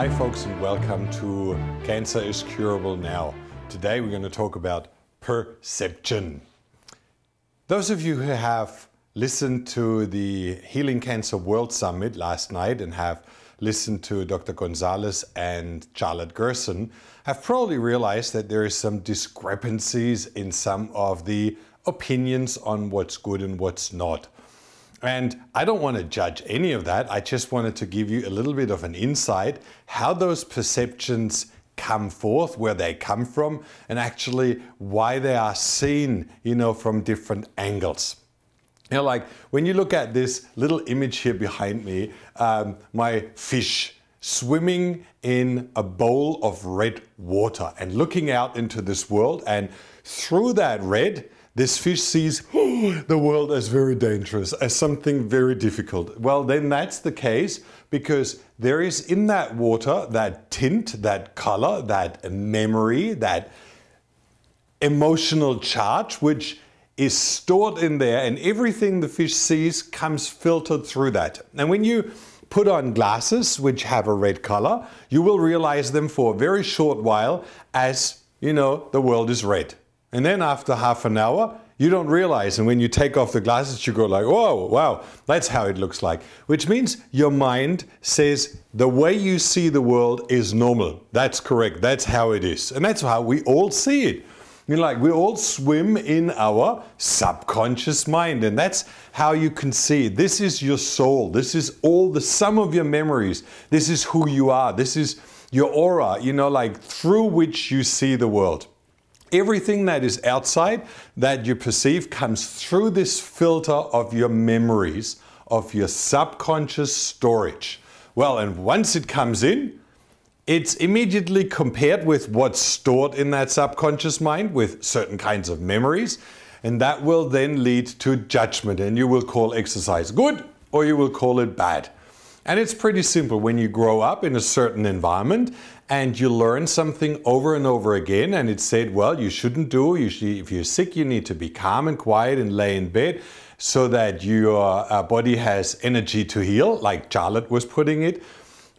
Hi folks, and welcome to Cancer is Curable Now. Today we're going to talk about perception. Those of you who have listened to the Healing Cancer World Summit last night and have listened to Dr. Concales and Gerson have probably realized that there is some discrepancies in some of the opinions on what's good and what's not. And I don't want to judge any of that. I just wanted to give you a little bit of an insight how those perceptions come forth, where they come from, and actually why they are seen, from different angles. Like when you look at this little image here behind me, my fish swimming in a bowl of red water and looking out into this world, and through that red, this fish sees the world as very dangerous, as something very difficult. Well, then that's the case because there is in that water that tint, that color, that memory, that emotional charge, which is stored in there, and everything the fish sees comes filtered through that. And when you put on glasses which have a red color, you will realize them for a very short while as, the world is red. And then after half an hour, you don't realize. And when you take off the glasses, you go like, whoa, wow, that's how it looks like. Which means your mind says the way you see the world is normal. That's correct. That's how it is. And that's how we all see it. We all swim in our subconscious mind. And that's how you can see it. This is your soul. This is all the sum of your memories. This is who you are. This is your aura, through which you see the world. Everything that is outside that you perceive comes through this filter of your memories, of your subconscious storage. Well, and once it comes in, it's immediately compared with what's stored in that subconscious mind with certain kinds of memories, and that will then lead to judgment, and you will call exercise good or you will call it bad. And it's pretty simple. When you grow up in a certain environment and you learn something over and over again, and it's said, well, you shouldn't do, if you're sick, you need to be calm and quiet and lay in bed so that your body has energy to heal, like Charlotte was putting it.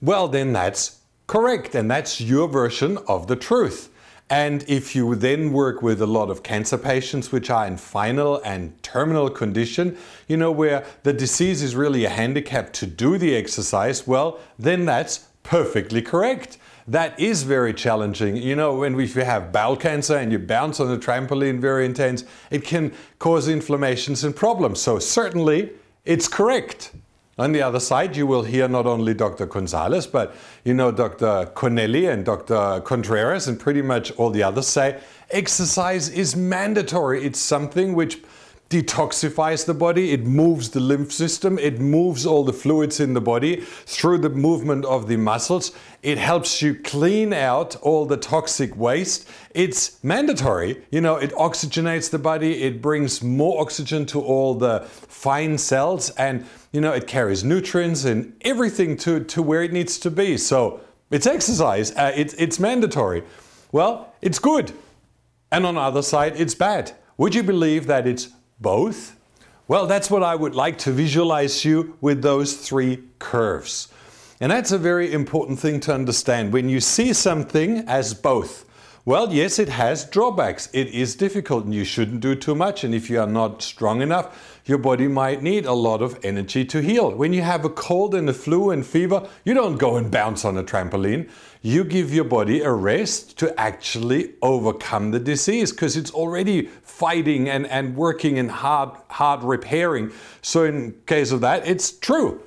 Well, then that's correct, and that's your version of the truth. And if you then work with a lot of cancer patients which are in final and terminal condition, where the disease is really a handicap to do the exercise, well, then that's perfectly correct. That is very challenging. If you have bowel cancer and you bounce on a trampoline very intense, it can cause inflammations and problems. So certainly it's correct. On the other side, you will hear not only Dr. Concales, but Dr. Connelly and Dr. Contreras and pretty much all the others say exercise is mandatory. It's something which detoxifies the body, it moves the lymph system, it moves all the fluids in the body through the movement of the muscles. It helps you clean out all the toxic waste. It's mandatory. It oxygenates the body, it brings more oxygen to all the fine cells, and it carries nutrients and everything to where it needs to be. So it's exercise, it's mandatory. Well, it's good. And on the other side, it's bad. Would you believe that it's both? Well, that's what I would like to visualize you with those three curves. And that's a very important thing to understand. When you see something as both, well, yes, it has drawbacks. It is difficult and you shouldn't do too much. And if you are not strong enough, your body might need a lot of energy to heal. When you have a cold and a flu and fever, you don't go and bounce on a trampoline. You give your body a rest to actually overcome the disease because it's already fighting and working and hard repairing. So in case of that, it's true.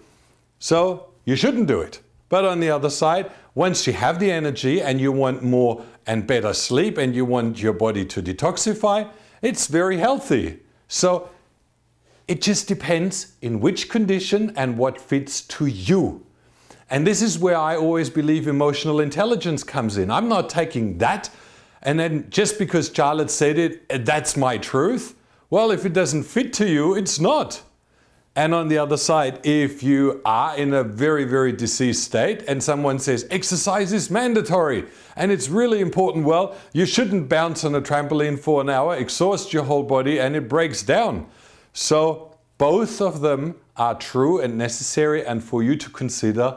So you shouldn't do it. But on the other side, once you have the energy and you want more and better sleep and you want your body to detoxify, it's very healthy. So it just depends in which condition and what fits to you. And this is where I always believe emotional intelligence comes in. I'm not taking that and then just because Charlotte said it, that's my truth. Well, if it doesn't fit to you, it's not. And on the other side, if you are in a very, very diseased state and someone says exercise is mandatory and it's really important, well, you shouldn't bounce on a trampoline for an hour, exhaust your whole body and it breaks down. So both of them are true and necessary and for you to consider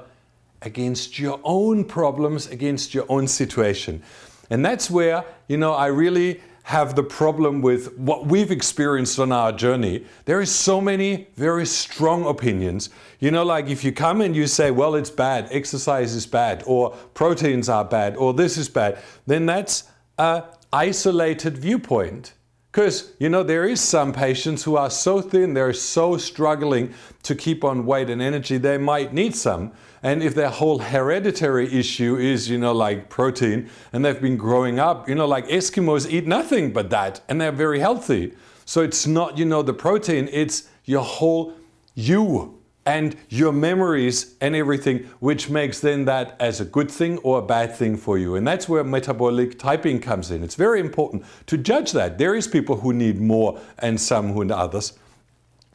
against your own problems, against your own situation. And that's where, I really have the problem with what we've experienced on our journey. There is so many very strong opinions. Like if you come and you say, well, it's bad, exercise is bad, or proteins are bad, or this is bad, then that's an isolated viewpoint. Because, there is some patients who are so thin, they're so struggling to keep on weight and energy, they might need some. And if their whole hereditary issue is, like protein, and they've been growing up, like Eskimos eat nothing but that, and they're very healthy. So it's not, the protein, it's your whole you and your memories and everything, which makes then that as a good thing or a bad thing for you. And that's where metabolic typing comes in. It's very important to judge that. There is people who need more and some who others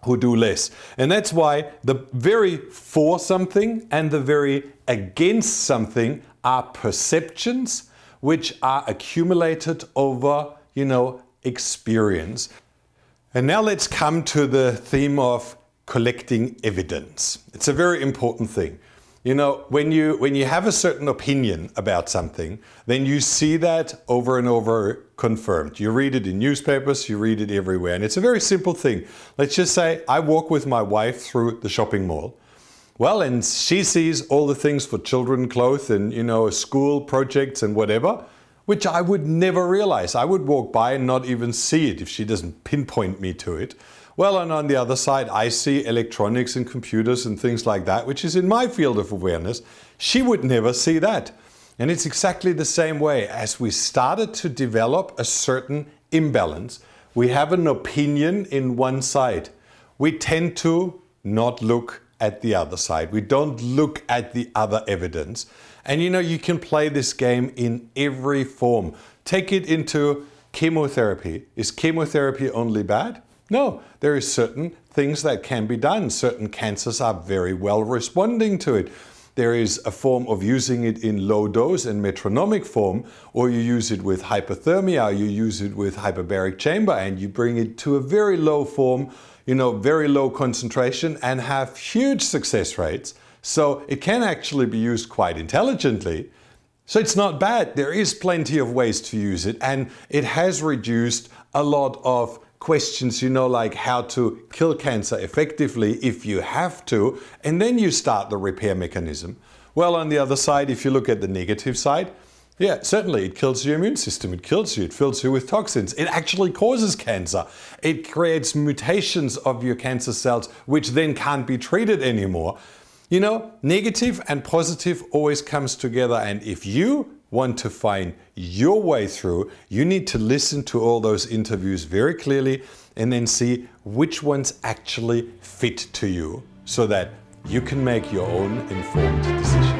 who do less. And that's why the very for something and the very against something are perceptions which are accumulated over, experience. And now let's come to the theme of collecting evidence. It's a very important thing. When you have a certain opinion about something, then you see that over and over confirmed. You read it in newspapers, you read it everywhere. And it's a very simple thing. Let's just say I walk with my wife through the shopping mall. Well, and she sees all the things for children, clothes, and school projects and whatever, which I would never realize. I would walk by and not even see it if she doesn't pinpoint me to it. Well, and on the other side, I see electronics and computers and things like that, which is in my field of awareness. She would never see that. And it's exactly the same way. As we started to develop a certain imbalance, we have an opinion in one side. We tend to not look at the other side. We don't look at the other evidence. And you can play this game in every form. Take it into chemotherapy. Is chemotherapy only bad? No, there is certain things that can be done. Certain cancers are very well responding to it. There is a form of using it in low dose and metronomic form, or you use it with hypothermia, or you use it with hyperbaric chamber, and you bring it to a very low form, very low concentration, and have huge success rates. So it can actually be used quite intelligently. So it's not bad. There is plenty of ways to use it, and it has reduced a lot of questions, like how to kill cancer effectively if you have to, and then you start the repair mechanism. Well, on the other side, if you look at the negative side, yeah, certainly it kills your immune system, it kills you, it fills you with toxins, it actually causes cancer. It creates mutations of your cancer cells, which then can't be treated anymore. Negative and positive always comes together, and if you want to find your way through, you need to listen to all those interviews very clearly and then see which ones actually fit to you so that you can make your own informed decision.